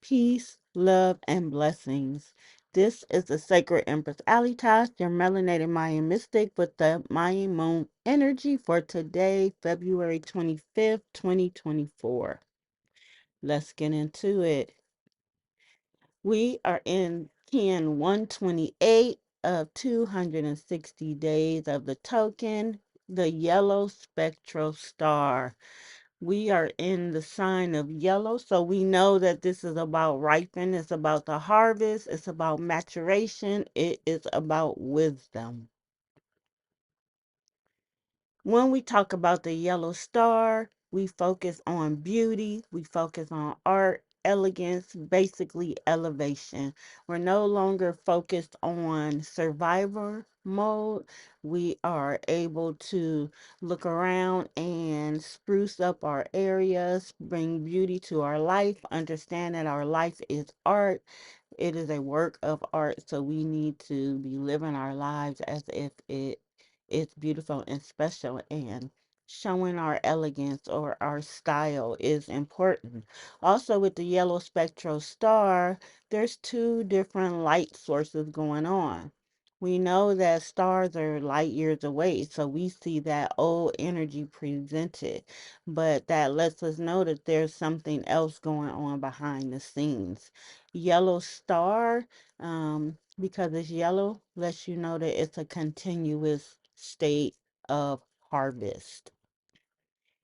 peace, love, and blessings. This is the Sacred Empress Alitas, your melanated Mayan mystic with the Mayan Moon energy for today, February 25th, 2024. Let's get into it. We are in 128 of 260 days of the token, the yellow spectral star. We are in the sign of yellow, so we know that this is about ripen, it's about the harvest, it's about maturation, it is about wisdom. When we talk about the yellow star, we focus on beauty, we focus on art, elegance, basically elevation. We're no longer focused on survivor mode. We are able to look around and spruce up our areas, bring beauty to our life, understand that our life is art. It is a work of art, so we need to be living our lives as if it's beautiful and special, and showing our elegance or our style is important. Also, with the yellow spectral star, there's two different light sources going on. We know that stars are light years away, so we see that old energy presented, but that lets us know that there's something else going on behind the scenes. Yellow star, because it's yellow, lets you know that it's a continuous state of harvest.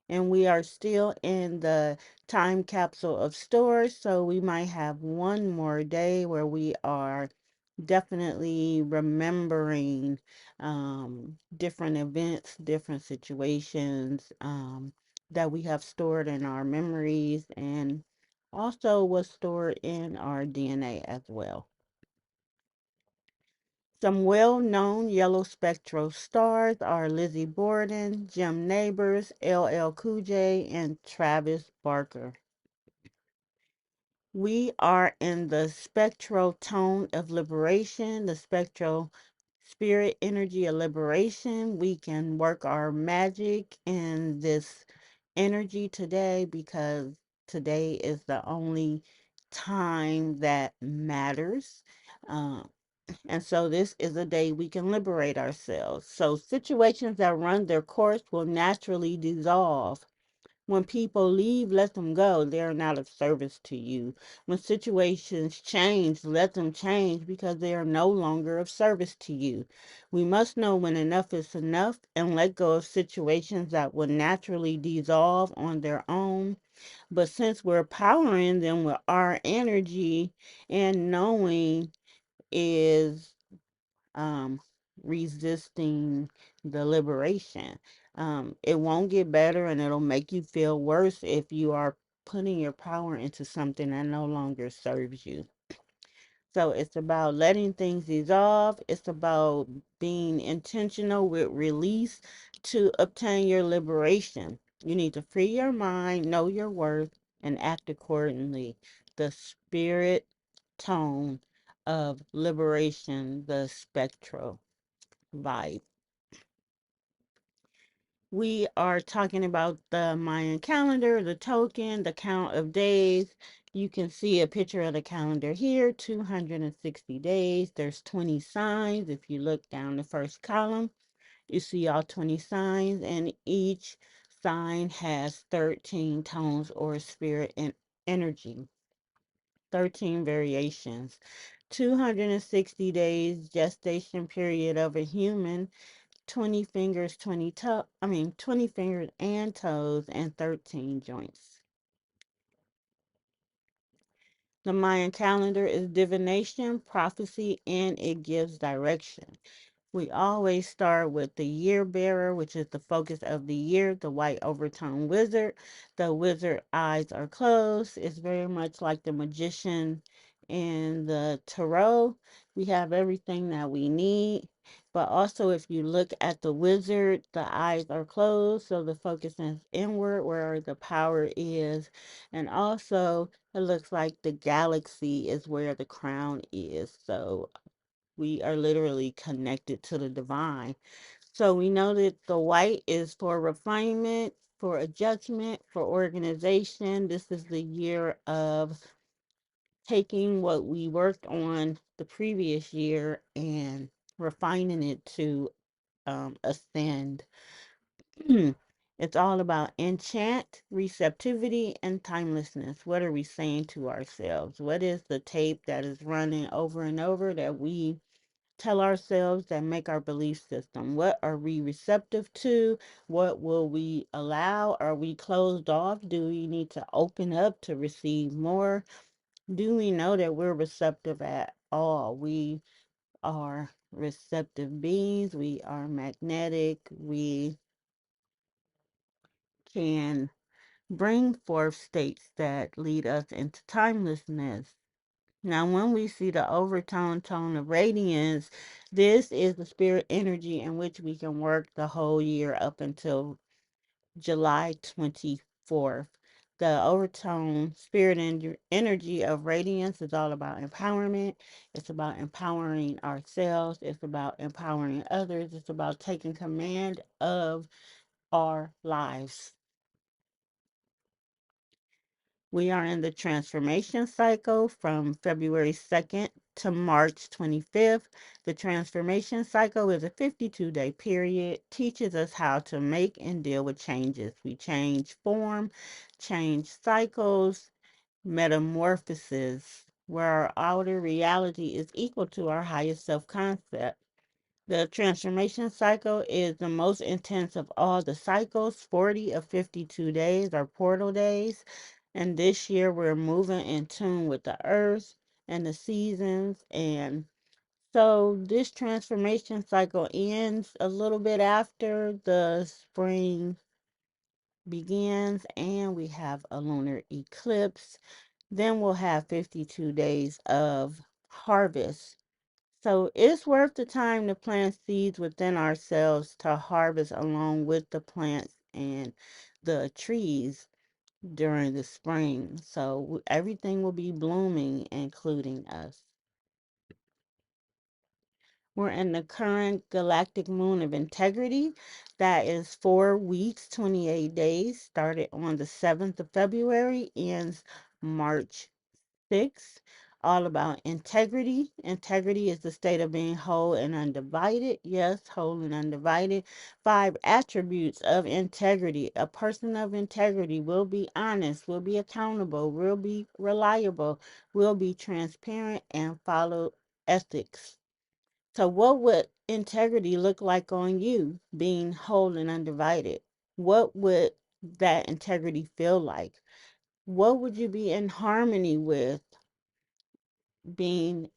And we are still in the time capsule of stores, so we might have one more day where we are definitely remembering different events, different situations that we have stored in our memories, and also was stored in our DNA as well. Some well-known yellow spectral stars are Lizzie Borden, Jim Nabors, LL Cool J, and Travis Barker. We are in the spectral tone of liberation, the spectral spirit energy of liberation. We can work our magic in this energy today because today is the only time that matters. Um, and so this is a day we can liberate ourselves. So situations that run their course will naturally dissolve. When people leave, let them go. They're not of service to you. When situations change, let them change because they are no longer of service to you. We must know when enough is enough and let go of situations that will naturally dissolve on their own. But since we're powering them with our energy and knowing is um, resisting the liberation. It won't get better and it'll make you feel worse if you are putting your power into something that no longer serves you. So it's about letting things dissolve. It's about being intentional with release to obtain your liberation. You need to free your mind, know your worth, and act accordingly. The spirit tone of liberation, the spectral vibe. We are talking about the Mayan calendar, the token, the count of days. You can see a picture of the calendar here, 260 days. There's 20 signs. If you look down the first column, you see all 20 signs, and each sign has 13 tones or spirit and energy, 13 variations. 260 days gestation period of a human, 20 fingers, 20 fingers and toes, and 13 joints. The Mayan calendar is divination, prophecy, and it gives direction. We always start with the year bearer, which is the focus of the year, the white overtone wizard. The wizard eyes are closed. It's very much like the magician in the tarot. We have everything that we need. But also, if you look at the wizard, the eyes are closed, so the focus is inward where the power is. And also, it looks like the galaxy is where the crown is. So we are literally connected to the divine. So we know that the white is for refinement, for adjustment, for organization. This is the year of taking what we worked on the previous year and refining it to ascend. It's all about enchant, receptivity, and timelessness. What are we saying to ourselves? What is the tape that is running over and over that we tell ourselves that make our belief system? What are we receptive to? What will we allow? Are we closed off? Do we need to open up to receive more? Do we know that we're receptive at all? We are receptive beings. We are magnetic. We can bring forth states that lead us into timelessness. Now, when we see the overtone tone of radiance, this is the spirit energy in which we can work the whole year up until July 24th. The overtone spirit energy of radiance is all about empowerment. It's about empowering ourselves. It's about empowering others. It's about taking command of our lives. We are in the transformation cycle from February 2nd to March 25th. The transformation cycle is a 52-day period, teaches us how to make and deal with changes. We change form, change cycles, metamorphosis, where our outer reality is equal to our highest self concept. The transformation cycle is the most intense of all the cycles. 40 of 52 days are portal days. And this year we're moving in tune with the earth and the seasons. And so this transformation cycle ends a little bit after the spring begins and we have a lunar eclipse. Then we'll have 52 days of harvest. So it's worth the time to plant seeds within ourselves to harvest along with the plants and the trees during the spring. So everything will be blooming, including us. We're in the current galactic moon of integrity. That is 4 weeks, 28 days, started on the 7th of February, ends March 6, all about integrity. Integrity is the state of being whole and undivided. Yes, whole and undivided. 5 attributes of integrity. A person of integrity will be honest, will be accountable, will be reliable, will be transparent, and follow ethics. So, what would integrity look like on you being whole and undivided? What would that integrity feel like? What would you be in harmony with being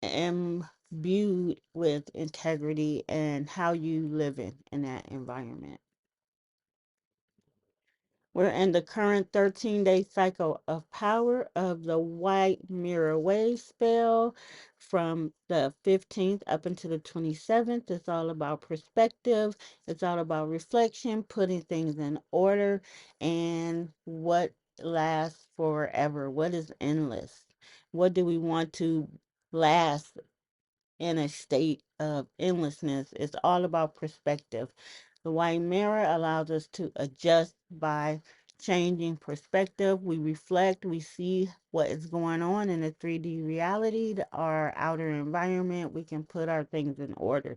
imbued with integrity and how you live in that environment? We're in the current 13-day cycle of power of the white mirror wave spell from the 15th up until the 27th. It's all about perspective. It's all about reflection, putting things in order, and what lasts forever. What is endless? What do we want to last in a state of endlessness? It's all about perspective. The white mirror allows us to adjust by changing perspective. We reflect, we see what is going on in the 3D reality, our outer environment. We can put our things in order.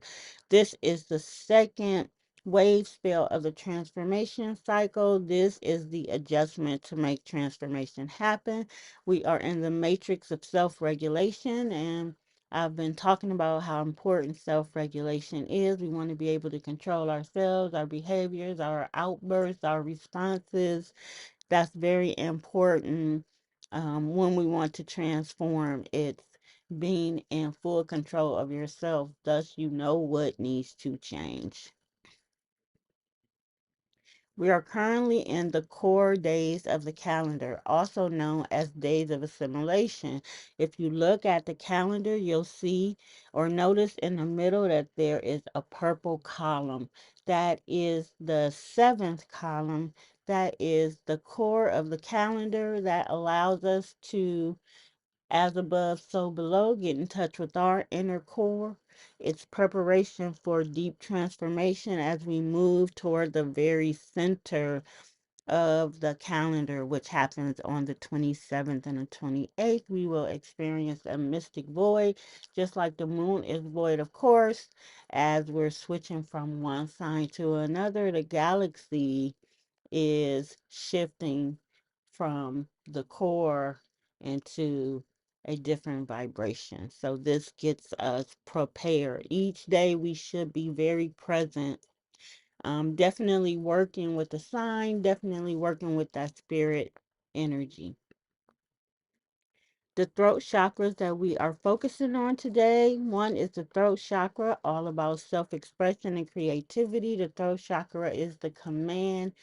This is the second wave spell of the transformation cycle. This is the adjustment to make transformation happen. We are in the matrix of self regulation, and I've been talking about how important self regulation is. We want to be able to control ourselves, our behaviors, our outbursts, our responses. That's very important when we want to transform. It's being in full control of yourself, thus, you know what needs to change. We are currently in the core days of the calendar, also known as days of assimilation. If you look at the calendar, you'll see or notice in the middle that there is a purple column. That is the seventh column. That is the core of the calendar that allows us to, as above, so below, get in touch with our inner core. It's preparation for deep transformation as we move toward the very center of the calendar, which happens on the 27th and the 28th, we will experience a mystic void, just like the moon is void, of course, as we're switching from one sign to another. The galaxy is shifting from the core into a different vibration. So this gets us prepared. Each day we should be very present. Definitely working with the sign, definitely working with that spirit energy. The throat chakras that we are focusing on today, one is the throat chakra, all about self expression and creativity. The throat chakra is the command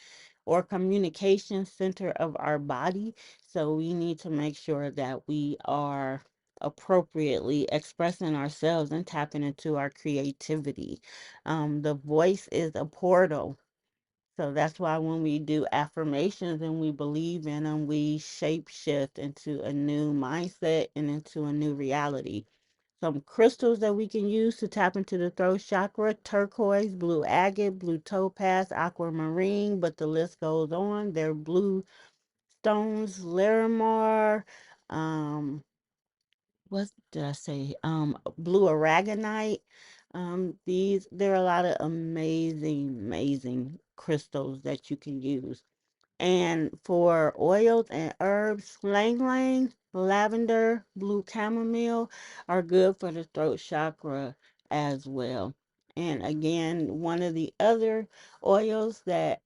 or communication center of our body. So we need to make sure that we are appropriately expressing ourselves and tapping into our creativity. The voice is a portal. So that's why when we do affirmations and we believe in them, we shape shift into a new mindset and into a new reality. Some crystals that we can use to tap into the throat chakra: turquoise, blue agate, blue topaz, aquamarine, but the list goes on. They're blue stones, larimar, um, what did I say? Blue aragonite. There are a lot of amazing crystals that you can use. And for oils and herbs, lang lang, lavender, blue chamomile are good for the throat chakra as well. And again, one of the other oils that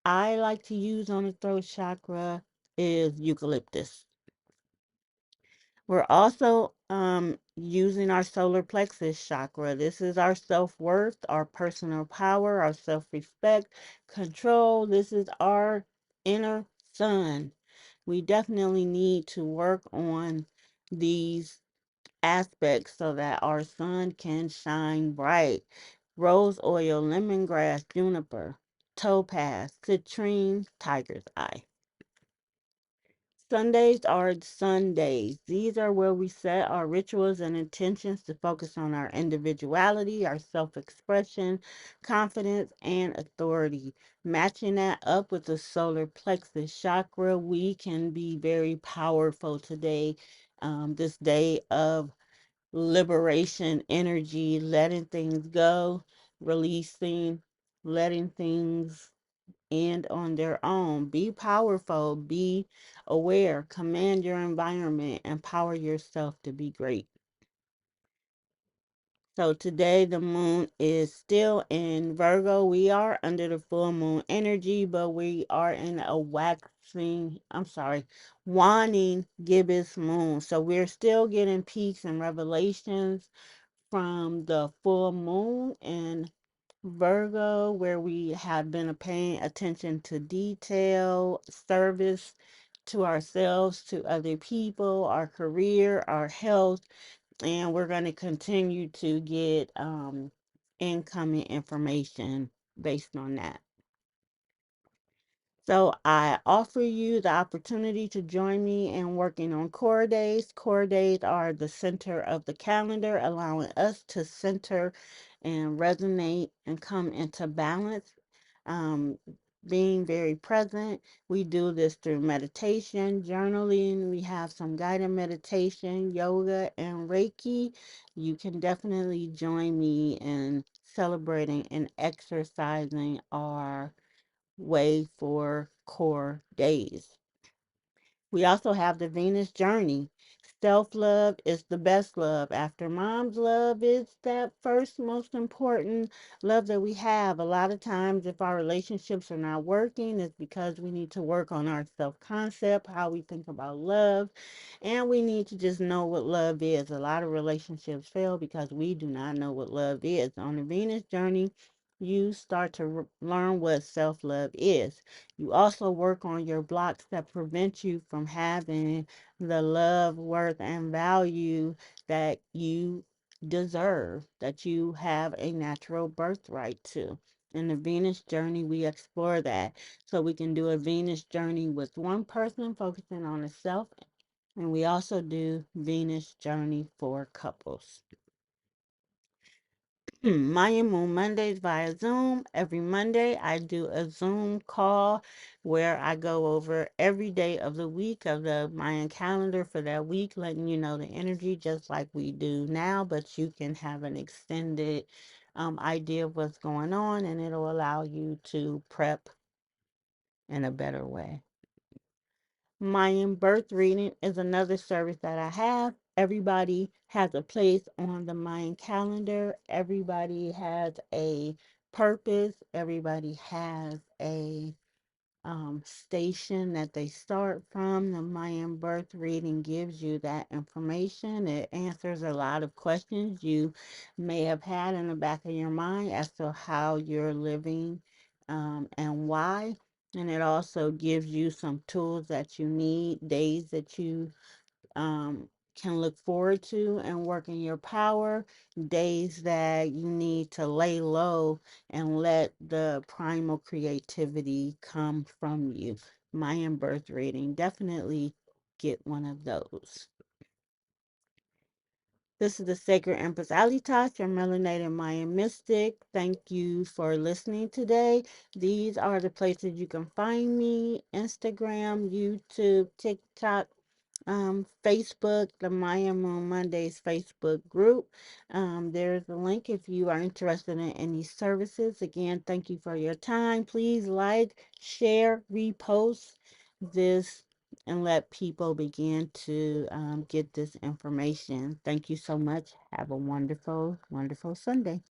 I like to use on the throat chakra is eucalyptus. We're also using our solar plexus chakra. This is our self-worth, our personal power, our self-respect, control. This is our inner sun. We definitely need to work on these aspects so that our sun can shine bright. Rose oil, lemongrass, juniper, topaz, citrine, tiger's eye. Sundays are Sundays. These are where we set our rituals and intentions to focus on our individuality, our self expression, confidence, and authority. Matching that up with the solar plexus chakra, we can be very powerful today. This day of liberation energy, letting things go, releasing, letting things and on their own. Be powerful, be aware, command your environment, empower yourself to be great. So today the moon is still in Virgo. We are under the full moon energy, but we are in a waning gibbous moon. So we're still getting peaks and revelations from the full moon and Virgo, where we have been paying attention to detail, service to ourselves, to other people, our career, our health, and we're going to continue to get incoming information based on that. So I offer you the opportunity to join me in working on core days. Core days are the center of the calendar, allowing us to center and resonate and come into balance. Um, Being very present. We do this through meditation, journaling. We have some guided meditation, yoga, and Reiki. You can definitely join me in celebrating and exercising our way for core days. We also have the Venus journey. Self love is the best love. After mom's love is that first most important love that we have. A lot of times, if our relationships are not working, it's because we need to work on our self concept, how we think about love, and we need to just know what love is. A lot of relationships fail because we do not know what love is. On the Venus journey, you start to learn what self love is. You also work on your blocks that prevent you from having the love, worth, and value that you deserve, that you have a natural birthright to. In the Venus journey, we explore that. So we can do a Venus journey with one person focusing on the self, and we also do Venus journey for couples. Mayan Moon Mondays via Zoom. Every Monday, I do a Zoom call where I go over every day of the week of the Mayan calendar for that week, letting you know the energy just like we do now, but you can have an extended idea of what's going on, and it'll allow you to prep in a better way. Mayan birth reading is another service that I have. Everybody has a place on the Mayan calendar. Everybody has a purpose. Everybody has a station that they start from. The Mayan birth reading gives you that information. It answers a lot of questions you may have had in the back of your mind as to how you're living and why. And it also gives you some tools that you need, days that you can look forward to and work in your power, days that you need to lay low and let the primal creativity come from you. Mayan birth reading, definitely get one of those. This is the Sacred Empress Alitas, your melanated Mayan mystic. Thank you for listening today. These are the places you can find me: Instagram, YouTube, TikTok, Facebook, the Maya Moon Mondays Facebook group. There's a link if you are interested in any services. Again, thank you for your time. Please like, share, repost this, and let people begin to get this information. Thank you so much. Have a wonderful, wonderful Sunday.